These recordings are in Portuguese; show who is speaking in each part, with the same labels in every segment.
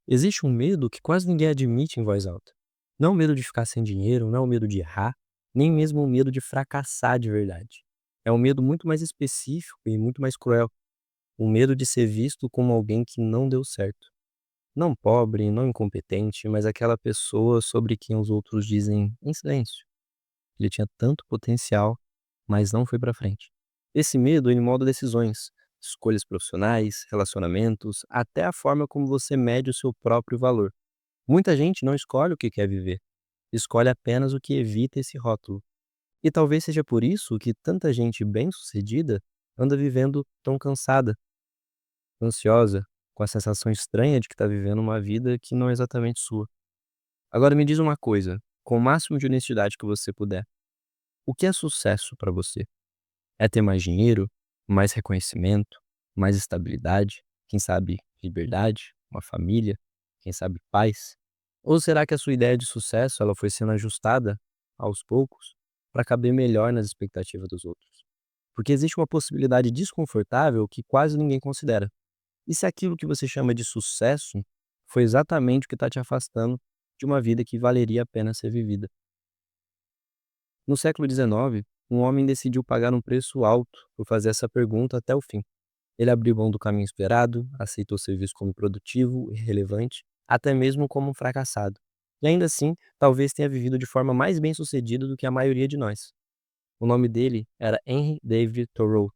Speaker 1: Existe um medo que quase ninguém admite em voz alta. Não o medo de ficar sem dinheiro, não o medo de errar, nem mesmo o medo de fracassar de verdade. É um medo muito mais específico e muito mais cruel. O medo de ser visto como alguém que não deu certo. Não pobre, não incompetente, mas aquela pessoa sobre quem os outros dizem em silêncio. Ele tinha tanto potencial, mas não foi pra frente. Esse medo, ele molda decisões, escolhas profissionais, relacionamentos, até a forma como você mede o seu próprio valor. Muita gente não escolhe o que quer viver, escolhe apenas o que evita esse rótulo. E talvez seja por isso que tanta gente bem-sucedida anda vivendo tão cansada, ansiosa, com a sensação estranha de que está vivendo uma vida que não é exatamente sua. Agora me diz uma coisa, com o máximo de honestidade que você puder, o que é sucesso para você? É ter mais dinheiro, mais reconhecimento, mais estabilidade, quem sabe liberdade, uma família, quem sabe paz? Ou será que a sua ideia de sucesso ela foi sendo ajustada aos poucos para caber melhor nas expectativas dos outros? Porque existe uma possibilidade desconfortável que quase ninguém considera. E se aquilo que você chama de sucesso foi exatamente o que está te afastando de uma vida que valeria a pena ser vivida? No século XIX, um homem decidiu pagar um preço alto por fazer essa pergunta até o fim. Ele abriu mão do caminho esperado, aceitou ser visto como produtivo e relevante, até mesmo como um fracassado. E ainda assim, talvez tenha vivido de forma mais bem-sucedida do que a maioria de nós. O nome dele era Henry David Thoreau.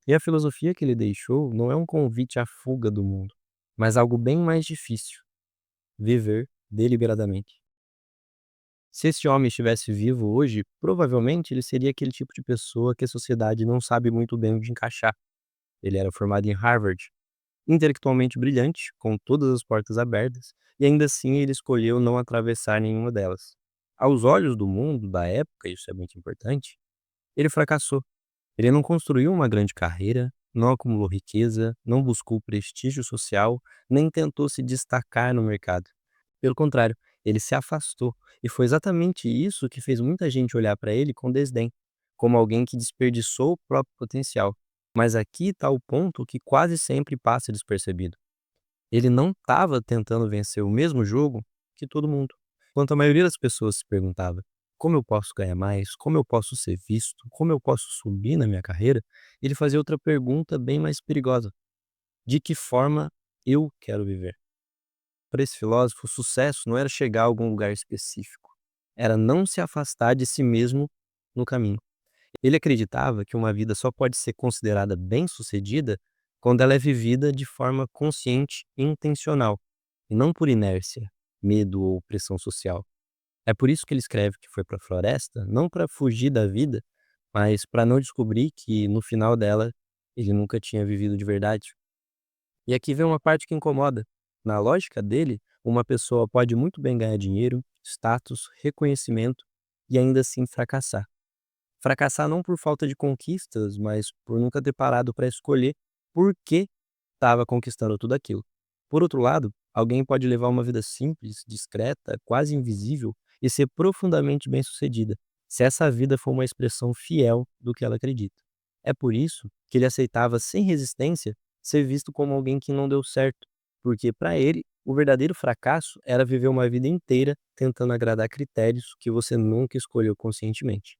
Speaker 1: E a filosofia que ele deixou não é um convite à fuga do mundo, mas algo bem mais difícil: viver deliberadamente. Se esse homem estivesse vivo hoje, provavelmente ele seria aquele tipo de pessoa que a sociedade não sabe muito bem onde encaixar. Ele era formado em Harvard, intelectualmente brilhante, com todas as portas abertas, e ainda assim ele escolheu não atravessar nenhuma delas. Aos olhos do mundo da época, isso é muito importante, ele fracassou. Ele não construiu uma grande carreira, não acumulou riqueza, não buscou prestígio social, nem tentou se destacar no mercado. Pelo contrário, ele se afastou, e foi exatamente isso que fez muita gente olhar para ele com desdém, como alguém que desperdiçou o próprio potencial. Mas aqui está o ponto que quase sempre passa despercebido. Ele não estava tentando vencer o mesmo jogo que todo mundo. Enquanto a maioria das pessoas se perguntava: como eu posso ganhar mais? Como eu posso ser visto? Como eu posso subir na minha carreira? Ele fazia outra pergunta bem mais perigosa: de que forma eu quero viver? Para esse filósofo, o sucesso não era chegar a algum lugar específico, era não se afastar de si mesmo no caminho. Ele acreditava que uma vida só pode ser considerada bem-sucedida quando ela é vivida de forma consciente e intencional, e não por inércia, medo ou pressão social. É por isso que ele escreve que foi para a floresta, não para fugir da vida, mas para não descobrir que no final dela ele nunca tinha vivido de verdade. E aqui vem uma parte que incomoda. Na lógica dele, uma pessoa pode muito bem ganhar dinheiro, status, reconhecimento e ainda assim fracassar. Fracassar não por falta de conquistas, mas por nunca ter parado para escolher por que estava conquistando tudo aquilo. Por outro lado, alguém pode levar uma vida simples, discreta, quase invisível e ser profundamente bem-sucedida, se essa vida for uma expressão fiel do que ela acredita. É por isso que ele aceitava sem resistência ser visto como alguém que não deu certo, porque para ele o verdadeiro fracasso era viver uma vida inteira tentando agradar critérios que você nunca escolheu conscientemente.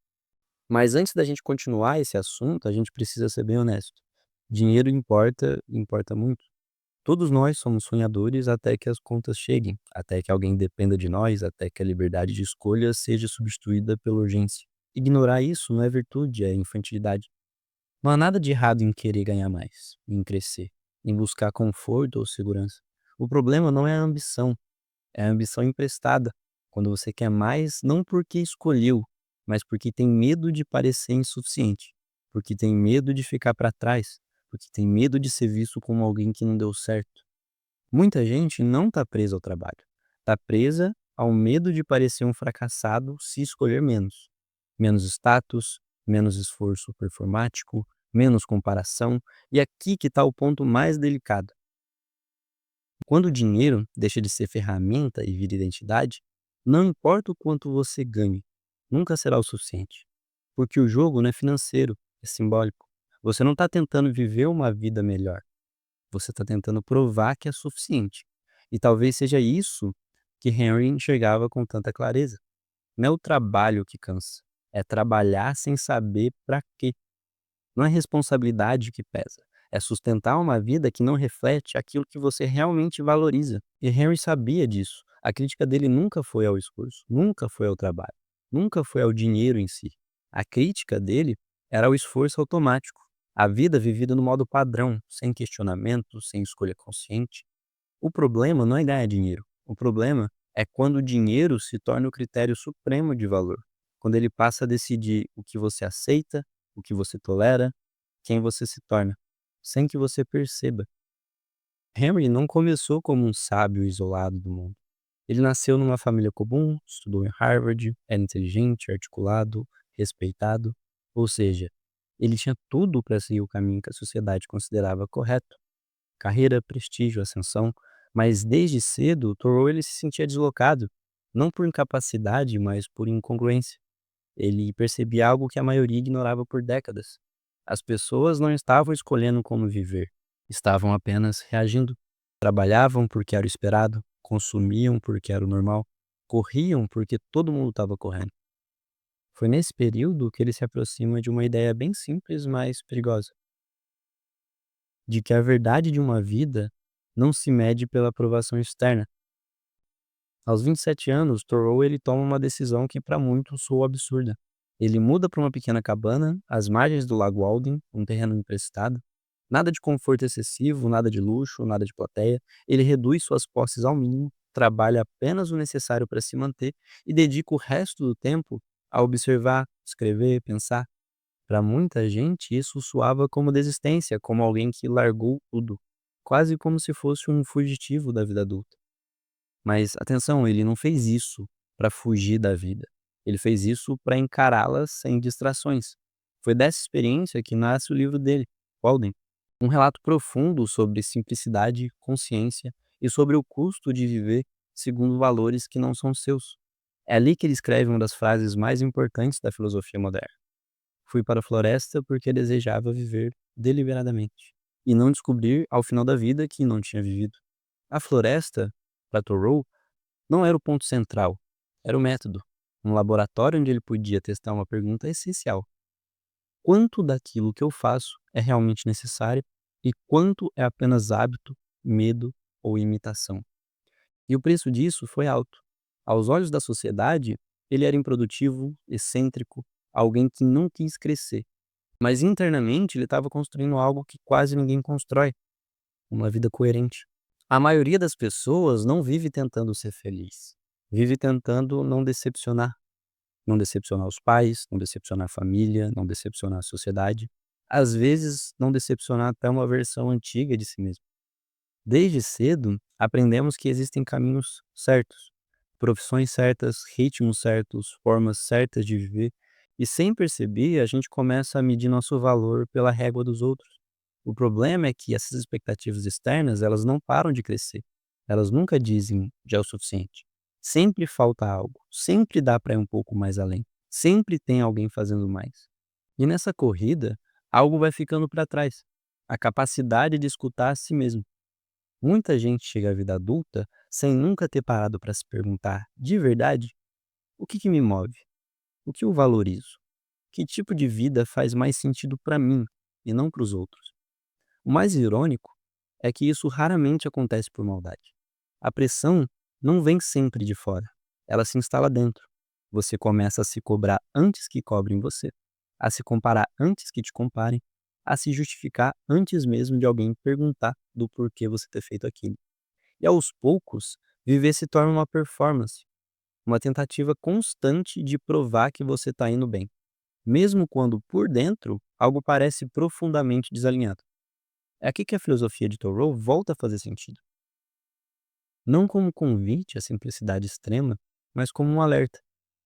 Speaker 1: Mas antes da gente continuar esse assunto, a gente precisa ser bem honesto. Dinheiro importa, importa muito. Todos nós somos sonhadores até que as contas cheguem, até que alguém dependa de nós, até que a liberdade de escolha seja substituída pela urgência. Ignorar isso não é virtude, é infantilidade. Não há nada de errado em querer ganhar mais, em crescer, em buscar conforto ou segurança. O problema não é a ambição, é a ambição emprestada, quando você quer mais não porque escolheu, mas porque tem medo de parecer insuficiente, porque tem medo de ficar para trás, porque tem medo de ser visto como alguém que não deu certo. Muita gente não está presa ao trabalho, está presa ao medo de parecer um fracassado se escolher menos. Menos status, menos esforço performático, menos comparação, e aqui que está o ponto mais delicado. Quando o dinheiro deixa de ser ferramenta e vira identidade, não importa o quanto você ganhe, nunca será o suficiente. Porque o jogo não é financeiro, é simbólico. Você não está tentando viver uma vida melhor, você está tentando provar que é suficiente. E talvez seja isso que Henry enxergava com tanta clareza. Não é o trabalho que cansa, é trabalhar sem saber para quê. Não é responsabilidade que pesa, é sustentar uma vida que não reflete aquilo que você realmente valoriza. E Henry sabia disso. A crítica dele nunca foi ao esforço, nunca foi ao trabalho, nunca foi ao dinheiro em si. A crítica dele era ao esforço automático, a vida vivida no modo padrão, sem questionamento, sem escolha consciente. O problema não é ganhar dinheiro. O problema é quando o dinheiro se torna o critério supremo de valor. Quando ele passa a decidir o que você aceita, o que você tolera, quem você se torna, sem que você perceba. Henry não começou como um sábio isolado do mundo. Ele nasceu numa família comum, estudou em Harvard, era inteligente, articulado, respeitado. Ou seja, ele tinha tudo para seguir o caminho que a sociedade considerava correto: carreira, prestígio, ascensão, mas desde cedo Thoreau ele se sentia deslocado, não por incapacidade, mas por incongruência. Ele percebia algo que a maioria ignorava por décadas. As pessoas não estavam escolhendo como viver, estavam apenas reagindo. Trabalhavam porque era o esperado, consumiam porque era o normal, corriam porque todo mundo estava correndo. Foi nesse período que ele se aproxima de uma ideia bem simples, mas perigosa, de que a verdade de uma vida não se mede pela aprovação externa. Aos 27 anos, Thoreau ele toma uma decisão que para muitos soa absurda. Ele muda para uma pequena cabana, às margens do Lago Alden, um terreno emprestado. Nada de conforto excessivo, nada de luxo, nada de plateia. Ele reduz suas posses ao mínimo, trabalha apenas o necessário para se manter e dedica o resto do tempo a observar, escrever, pensar. Para muita gente, isso soava como desistência, como alguém que largou tudo, quase como se fosse um fugitivo da vida adulta. Mas atenção, ele não fez isso para fugir da vida. Ele fez isso para encará-la sem distrações. Foi dessa experiência que nasce o livro dele, Walden, um relato profundo sobre simplicidade, consciência e sobre o custo de viver segundo valores que não são seus. É ali que ele escreve uma das frases mais importantes da filosofia moderna. Fui para a floresta porque desejava viver deliberadamente e não descobrir ao final da vida que não tinha vivido. A floresta, para Thoreau, não era o ponto central, era o método, um laboratório onde ele podia testar uma pergunta essencial: quanto daquilo que eu faço é realmente necessário e quanto é apenas hábito, medo ou imitação? E o preço disso foi alto. Aos olhos da sociedade, ele era improdutivo, excêntrico, alguém que não quis crescer. Mas internamente ele estava construindo algo que quase ninguém constrói: uma vida coerente. A maioria das pessoas não vive tentando ser feliz, vive tentando não decepcionar. Não decepcionar os pais, não decepcionar a família, não decepcionar a sociedade. Às vezes, não decepcionar até uma versão antiga de si mesmo. Desde cedo, aprendemos que existem caminhos certos, profissões certas, ritmos certos, formas certas de viver, e sem perceber, a gente começa a medir nosso valor pela régua dos outros. O problema é que essas expectativas externas, elas não param de crescer. Elas nunca dizem já é o suficiente. Sempre falta algo, sempre dá para ir um pouco mais além, sempre tem alguém fazendo mais. E nessa corrida, algo vai ficando para trás. A capacidade de escutar a si mesmo. Muita gente chega à vida adulta sem nunca ter parado para se perguntar, de verdade, o que me move? O que eu valorizo? Que tipo de vida faz mais sentido para mim e não para os outros? O mais irônico é que isso raramente acontece por maldade. A pressão não vem sempre de fora, ela se instala dentro. Você começa a se cobrar antes que cobrem você, a se comparar antes que te comparem, a se justificar antes mesmo de alguém perguntar do porquê você ter feito aquilo. E aos poucos, viver se torna uma performance, uma tentativa constante de provar que você está indo bem, mesmo quando por dentro algo parece profundamente desalinhado. É aqui que a filosofia de Thoreau volta a fazer sentido. Não como convite à simplicidade extrema, mas como um alerta.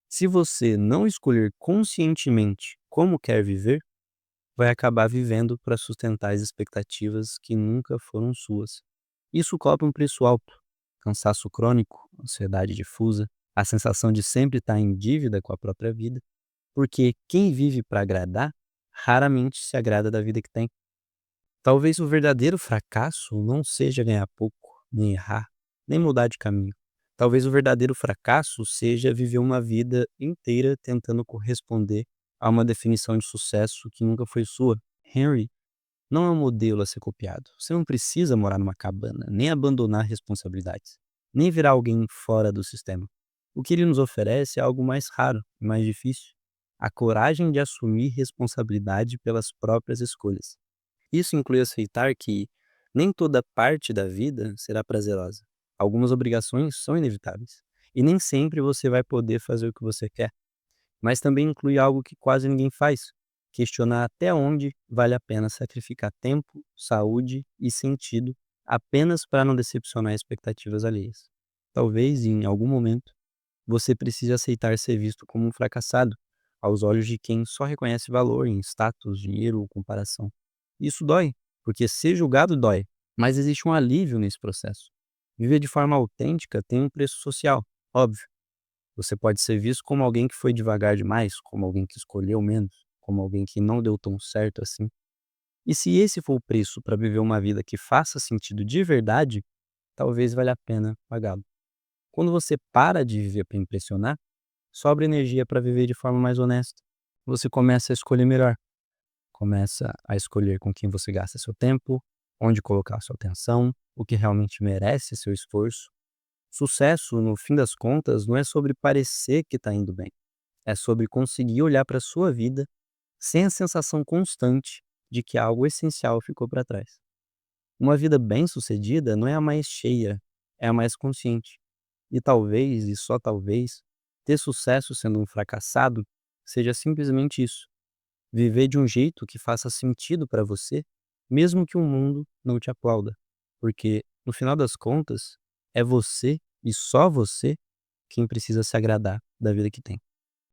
Speaker 1: Se você não escolher conscientemente como quer viver, vai acabar vivendo para sustentar as expectativas que nunca foram suas. Isso cobra um preço alto: cansaço crônico, ansiedade difusa, a sensação de sempre estar em dívida com a própria vida, porque quem vive para agradar raramente se agrada da vida que tem. Talvez o verdadeiro fracasso não seja ganhar pouco, nem errar, nem mudar de caminho. Talvez o verdadeiro fracasso seja viver uma vida inteira tentando corresponder a uma definição de sucesso que nunca foi sua. Henry não é um modelo a ser copiado. Você não precisa morar numa cabana, nem abandonar responsabilidades, nem virar alguém fora do sistema. O que ele nos oferece é algo mais raro e mais difícil: a coragem de assumir responsabilidade pelas próprias escolhas. Isso inclui aceitar que nem toda parte da vida será prazerosa. Algumas obrigações são inevitáveis, e nem sempre você vai poder fazer o que você quer. Mas também inclui algo que quase ninguém faz: questionar até onde vale a pena sacrificar tempo, saúde e sentido apenas para não decepcionar expectativas alheias. Talvez, em algum momento, você precise aceitar ser visto como um fracassado, aos olhos de quem só reconhece valor em status, dinheiro ou comparação. Isso dói, porque ser julgado dói, mas existe um alívio nesse processo. Viver de forma autêntica tem um preço social, óbvio. Você pode ser visto como alguém que foi devagar demais, como alguém que escolheu menos, como alguém que não deu tão certo assim. E se esse for o preço para viver uma vida que faça sentido de verdade, talvez valha a pena pagá-lo. Quando você para de viver para impressionar, sobra energia para viver de forma mais honesta. Você começa a escolher melhor, começa a escolher com quem você gasta seu tempo, onde colocar sua atenção, o que realmente merece seu esforço. Sucesso, no fim das contas, não é sobre parecer que está indo bem. É sobre conseguir olhar para a sua vida sem a sensação constante de que algo essencial ficou para trás. Uma vida bem-sucedida não é a mais cheia, é a mais consciente. E talvez, e só talvez, ter sucesso sendo um fracassado seja simplesmente isso: viver de um jeito que faça sentido para você, mesmo que o mundo não te aplauda. Porque, no final das contas, é você e só você quem precisa se agradar da vida que tem.